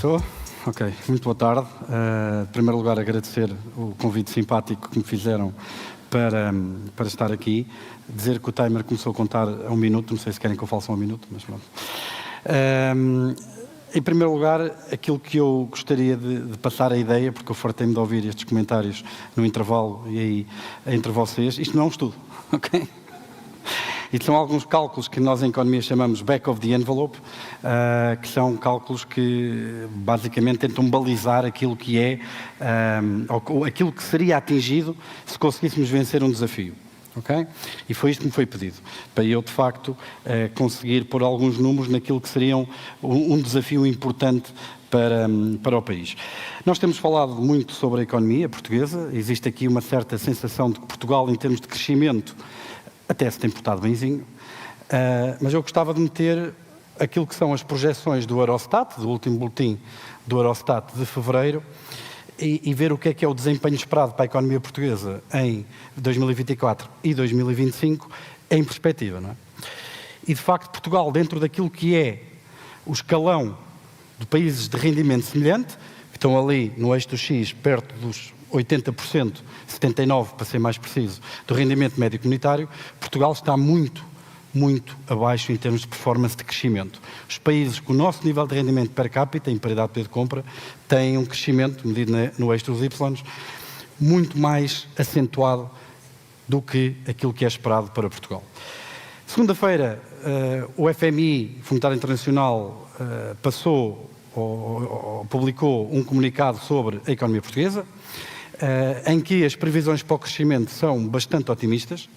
Estou? Ok, muito boa tarde. Em primeiro lugar, agradecer o convite simpático que me fizeram para estar aqui. Dizer que o timer começou a contar a 1 minuto, não sei se querem que eu fale só 1 minuto, mas pronto. Em primeiro lugar, aquilo que eu gostaria de passar a ideia, porque eu fartei-me de ouvir estes comentários no intervalo e aí entre vocês, isto não é um estudo, ok? Isto são alguns cálculos que nós em economia chamamos back of the envelope, que são cálculos que basicamente tentam balizar aquilo que é, ou aquilo que seria atingido se conseguíssemos vencer um desafio. Okay? E foi isto que me foi pedido, para eu de facto conseguir pôr alguns números naquilo que seriam um desafio importante para o país. Nós temos falado muito sobre a economia portuguesa, existe aqui uma certa sensação de que Portugal, em termos de crescimento, até se tem portado benzinho, mas eu gostava de meter aquilo que são as projeções do Eurostat, do último boletim do Eurostat de fevereiro, e ver o que é o desempenho esperado para a economia portuguesa em 2024 e 2025 em perspectiva, não é? E, de facto, Portugal, dentro daquilo que é o escalão de países de rendimento semelhante, que estão ali no eixo do X, perto dos 80%, 79% para ser mais preciso, do rendimento médio comunitário, Portugal está muito abaixo em termos de performance de crescimento. Os países com o nosso nível de rendimento per capita, em paridade de poder de compra, têm um crescimento, medido no eixo dos Y, muito mais acentuado do que aquilo que é esperado para Portugal. Segunda-feira, o FMI, Fundo Monetário Internacional, publicou um comunicado sobre a economia portuguesa, em que as previsões para o crescimento são bastante otimistas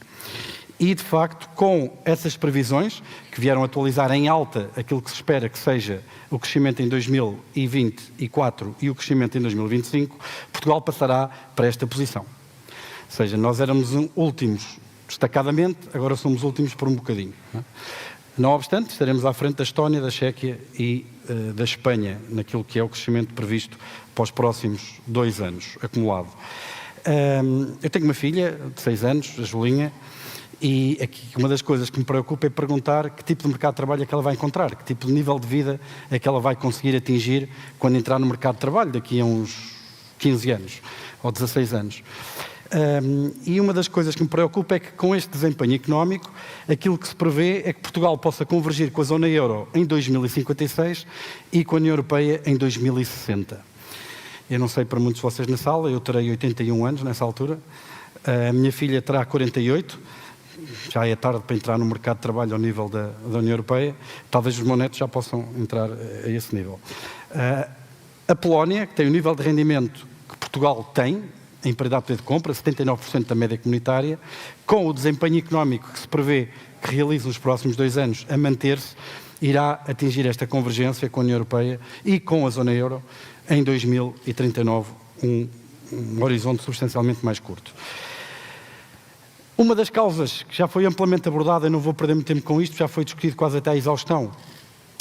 e, de facto, com essas previsões, que vieram atualizar em alta aquilo que se espera que seja o crescimento em 2024 e o crescimento em 2025, Portugal passará para esta posição. Ou seja, nós éramos últimos destacadamente, agora somos últimos por um bocadinho. Não obstante, estaremos à frente da Estónia, da Chequia e da Espanha, naquilo que é o crescimento previsto para os próximos 2 anos, acumulado. Eu tenho uma filha de 6 anos, a Julinha, e aqui uma das coisas que me preocupa é perguntar que tipo de mercado de trabalho é que ela vai encontrar, que tipo de nível de vida é que ela vai conseguir atingir quando entrar no mercado de trabalho daqui a uns 15 anos ou 16 anos. E uma das coisas que me preocupa é que com este desempenho económico, aquilo que se prevê é que Portugal possa convergir com a zona euro em 2056 e com a União Europeia em 2060. Eu não sei para muitos de vocês na sala, eu terei 81 anos nessa altura, a minha filha terá 48, já é tarde para entrar no mercado de trabalho ao nível da União Europeia, talvez os meus netos já possam entrar a esse nível. A Polónia, que tem o nível de rendimento que Portugal tem, em paridade de poder de compra, 79% da média comunitária, com o desempenho económico que se prevê que realize nos próximos 2 anos a manter-se, irá atingir esta convergência com a União Europeia e com a zona euro em 2039, um horizonte substancialmente mais curto. Uma das causas que já foi amplamente abordada, eu não vou perder muito tempo com isto, já foi discutido quase até à exaustão.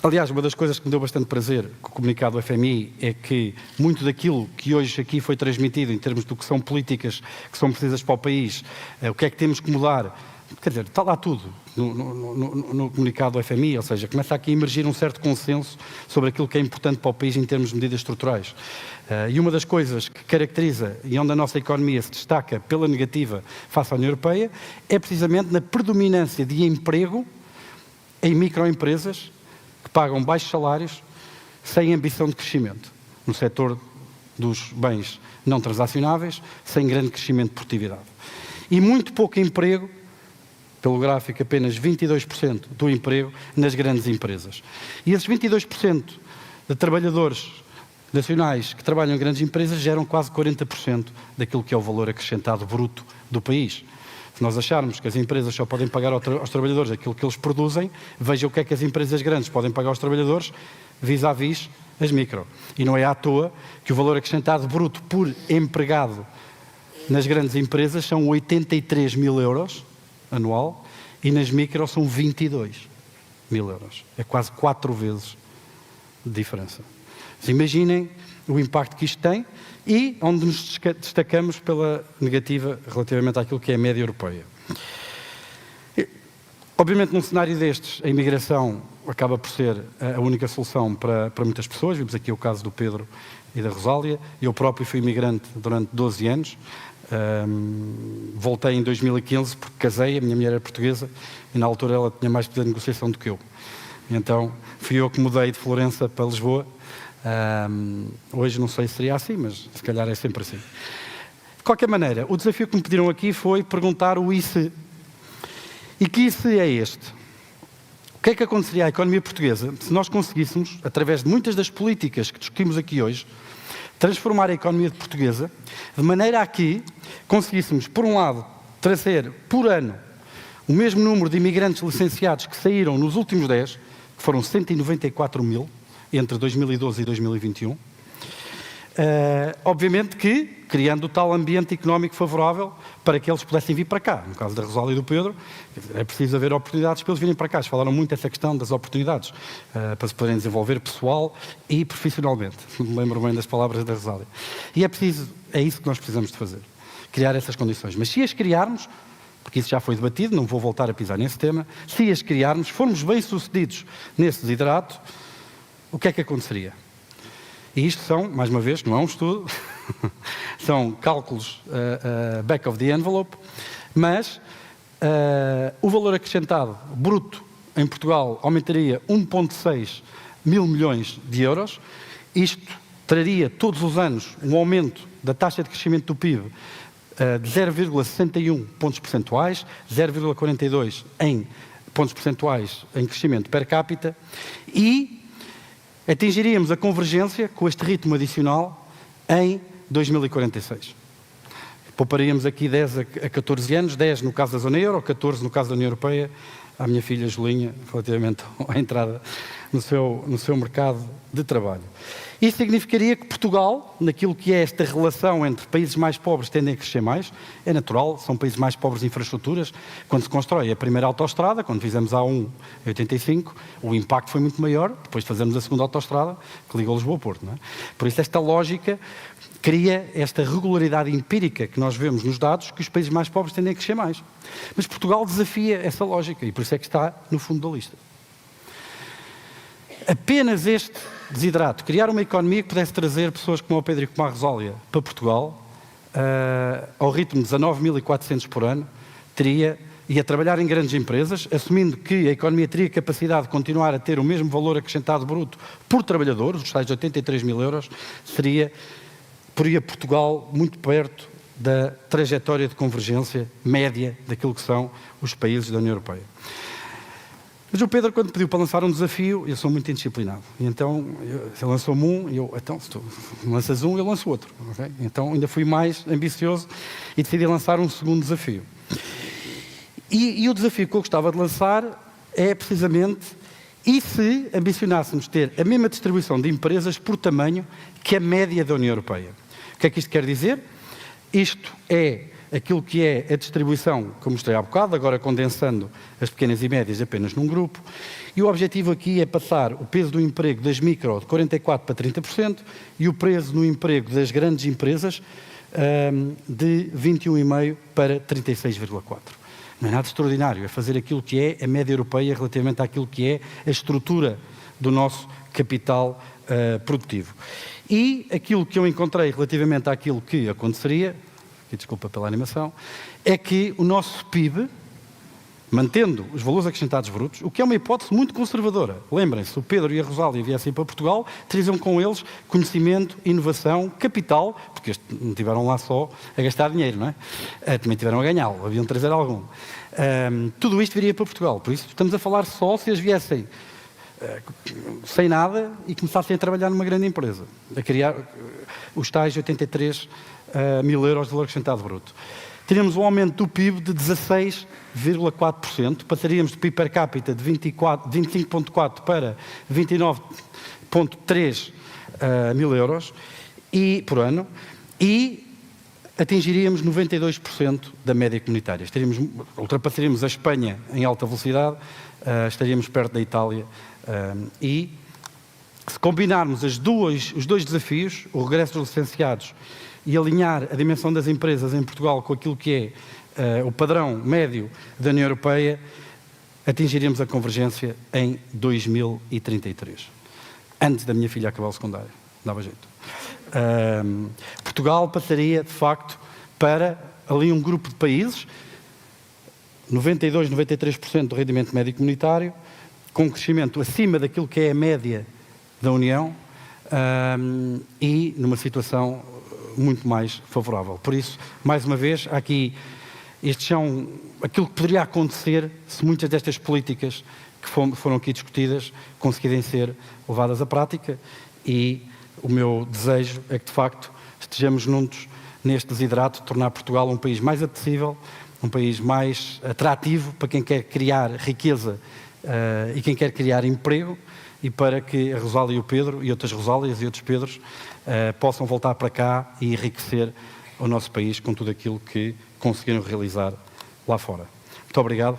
Aliás, uma das coisas que me deu bastante prazer com o comunicado do FMI é que muito daquilo que hoje aqui foi transmitido em termos do que são políticas que são precisas para o país, o que é que temos que mudar, quer dizer, está lá tudo no comunicado do FMI, ou seja, começa aqui a emergir um certo consenso sobre aquilo que é importante para o país em termos de medidas estruturais. E uma das coisas que caracteriza e onde a nossa economia se destaca pela negativa face à União Europeia é precisamente na predominância de emprego em microempresas que pagam baixos salários sem ambição de crescimento, no setor dos bens não transacionáveis, sem grande crescimento de produtividade. E muito pouco emprego, pelo gráfico apenas 22% do emprego nas grandes empresas. E esses 22% de trabalhadores nacionais que trabalham em grandes empresas geram quase 40% daquilo que é o valor acrescentado bruto do país. Se nós acharmos que as empresas só podem pagar aos trabalhadores aquilo que eles produzem, veja o que é que as empresas grandes podem pagar aos trabalhadores vis-à-vis as micro. E não é à toa que o valor acrescentado bruto por empregado nas grandes empresas são 83 mil euros anual e nas micro são 22 mil euros. É quase 4 vezes de diferença. Mas imaginem o impacto que isto tem e onde nos destacamos pela negativa relativamente àquilo que é a média europeia. Obviamente, num cenário destes, a imigração acaba por ser a única solução para muitas pessoas. Vimos aqui o caso do Pedro e da Rosália. Eu próprio fui imigrante durante 12 anos. Voltei em 2015 porque casei, a minha mulher era portuguesa e na altura ela tinha mais poder de negociação do que eu. Então fui eu que mudei de Florença para Lisboa. Hoje não sei se seria assim, mas se calhar é sempre assim. De qualquer maneira, o desafio que me pediram aqui foi perguntar o e se. E que e se é este? O que é que aconteceria à economia portuguesa se nós conseguíssemos, através de muitas das políticas que discutimos aqui hoje, transformar a economia portuguesa de maneira a que conseguíssemos, por um lado, trazer por ano o mesmo número de imigrantes licenciados que saíram nos últimos 10, que foram 194 mil, entre 2012 e 2021. Obviamente que, criando o tal ambiente económico favorável para que eles pudessem vir para cá. No caso da Rosália e do Pedro, é preciso haver oportunidades para eles virem para cá. Eles falaram muito dessa questão das oportunidades para se poderem desenvolver pessoal e profissionalmente. Me lembro bem das palavras da Rosália. E é isso que nós precisamos de fazer. Criar essas condições. Mas se as criarmos, porque isso já foi debatido, não vou voltar a pisar nesse tema, se as criarmos, formos bem-sucedidos nesse desiderato, o que é que aconteceria? E isto são, mais uma vez, não é um estudo, são cálculos back of the envelope, mas o valor acrescentado bruto em Portugal aumentaria 1,6 mil milhões de euros. Isto traria todos os anos um aumento da taxa de crescimento do PIB de 0,61 pontos percentuais, 0,42 em pontos percentuais em crescimento per capita e atingiríamos a convergência com este ritmo adicional em 2046. Pouparíamos aqui 10 a 14 anos, 10 no caso da zona euro, 14 no caso da União Europeia, à minha filha Julinha, relativamente à entrada no seu mercado de trabalho. Isso significaria que Portugal, naquilo que é esta relação entre países mais pobres tendem a crescer mais, é natural, são países mais pobres em infraestruturas. Quando se constrói a primeira autoestrada, quando fizemos a A1 em 85, o impacto foi muito maior, depois de fazermos a segunda autoestrada, que liga Lisboa ao Porto. Não é? Por isso esta lógica cria esta regularidade empírica que nós vemos nos dados, que os países mais pobres tendem a crescer mais. Mas Portugal desafia essa lógica e por isso é que está no fundo da lista. Apenas este desiderato, criar uma economia que pudesse trazer pessoas como o Pedro e como a Rosália para Portugal, ao ritmo de 19.400 por ano, ia trabalhar em grandes empresas, assumindo que a economia teria capacidade de continuar a ter o mesmo valor acrescentado bruto por trabalhador, os tais 83 mil euros, poria Portugal muito perto da trajetória de convergência média daquilo que são os países da União Europeia. Mas o Pedro, quando pediu para lançar um desafio, eu sou muito indisciplinado. E então, ele lançou-me um, então, se tu lanças um, eu lanço outro. Okay? Então, ainda fui mais ambicioso e decidi lançar um segundo desafio. E o desafio que eu gostava de lançar é, precisamente, e se ambicionássemos ter a mesma distribuição de empresas por tamanho que a média da União Europeia? O que é que isto quer dizer? Isto é aquilo que é a distribuição, que eu mostrei há bocado, agora condensando as pequenas e médias apenas num grupo, e o objetivo aqui é passar o peso do emprego das micro de 44% para 30% e o peso no emprego das grandes empresas de 21,5% para 36,4%. Não é nada extraordinário, é fazer aquilo que é a média europeia relativamente àquilo que é a estrutura do nosso capital produtivo. E aquilo que eu encontrei relativamente àquilo que aconteceria, e desculpa pela animação, é que o nosso PIB, mantendo os valores acrescentados brutos, o que é uma hipótese muito conservadora. Lembrem-se, o Pedro e a Rosália viessem para Portugal, teriam com eles conhecimento, inovação, capital, porque estes não estiveram lá só a gastar dinheiro, não é? Também tiveram a ganhá-lo, haviam de trazer algum. Tudo isto viria para Portugal, por isso estamos a falar só se eles viessem sem nada e começassem a trabalhar numa grande empresa, a criar os tais 83 mil euros de valor acrescentado bruto. Teríamos um aumento do PIB de 16,4%, passaríamos de PIB per capita de 25,4 para 29,3 mil euros por ano e atingiríamos 92% da média comunitária. Ultrapassaríamos a Espanha em alta velocidade, estaríamos perto da Itália e se combinarmos os dois desafios, o regresso dos licenciados e alinhar a dimensão das empresas em Portugal com aquilo que é o padrão médio da União Europeia, atingiríamos a convergência em 2033, antes da minha filha acabar o secundário. Dava jeito. Portugal passaria, de facto, para ali um grupo de países, 92, 93% do rendimento médio comunitário, com um crescimento acima daquilo que é a média da União, e numa situação muito mais favorável. Por isso, mais uma vez, aqui, estes são aquilo que poderia acontecer se muitas destas políticas que foram aqui discutidas conseguirem ser levadas à prática, e o meu desejo é que, de facto, estejamos juntos neste desidrato de tornar Portugal um país mais apetecível, um país mais atrativo para quem quer criar riqueza e quem quer criar emprego, e para que a Rosália e o Pedro, e outras Rosálias e outros Pedros, possam voltar para cá e enriquecer o nosso país com tudo aquilo que conseguiram realizar lá fora. Muito obrigado.